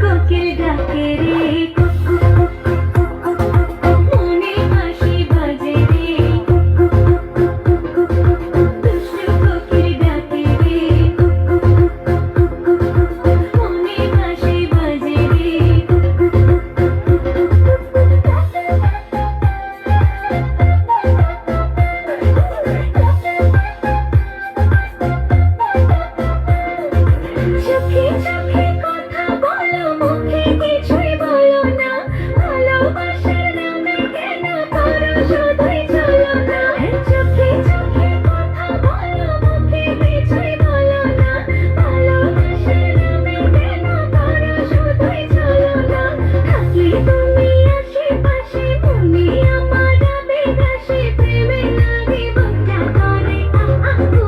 কোকিল ডাকে রে cook cook cook cook cook cook cook cook, মনে বাঁশি বাজে রে cook cook cook cook cook cook cook cook, দুষ্টু কোকিল ডাকে রে cook cook cook cook cook cook cook cook, মনে বাঁশি বাজে রে cook cook cook cook cook cook cook. চোখে চোখে কথা বলো, মুখে কিছুই বলো না, ভালোবাসার নামে কেন করো শুধুই ছলনা। চোখে চোখে কথা বলো, মুখে কিছুই বলো না, ভালোবাসার নামে কেন করো শুধুই ছলনা। থাকলে তুমি আশেপাশে, মনে আমার আবেগ আসে, প্রেমে লাগে বুকটা করে আহু।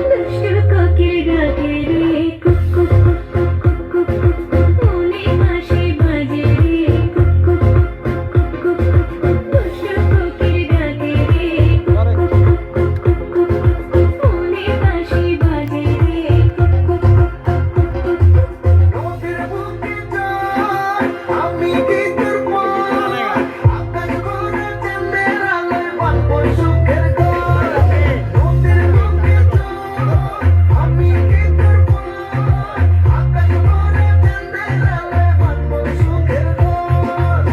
দুষ্টু কোকিল ডাকে রে cook cook cook cook cook cook cook cook, মনে বাঁশি বাজে রে cook cook cook cook cook cook cook cook, দুষ্টু কোকিল ডাকে রে cook cook cook cook cook cook cook cook, মনে বাঁশি বাজে রে cook cook cook cook cook cook cook. নদীর বুকে জল, আমি কি করব? আকাশ করে চাঁদের আলোয় বাঁধবো সুখের ঘর। নদীর বুকে জল, আমি কি করব? আকাশ করে চাঁদের আলোয় বাঁধবো সুখের ঘর।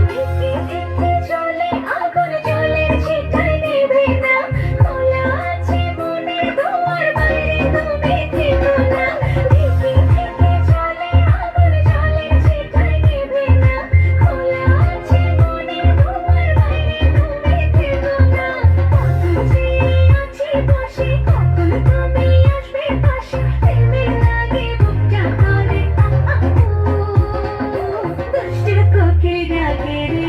ধিকি ধিকি জ্বলে আগুন, জলের ছিটায় নেভে না, খোলা আছে মনের দুয়ার, বাইরে তুমি থেকো না। ধিকি ধিকি জ্বলে আগুন, জলের ছিটায় নেভে না, খোলা আছে মনের দুয়ার, বাইরে তুমি থেকো না। কত চেয়ে আছি বসে, কখন তুমি আসবে পাশে, প্রেমে লাগে বুকটা করে আহু। দুষ্টু কোকিল ডাকে রে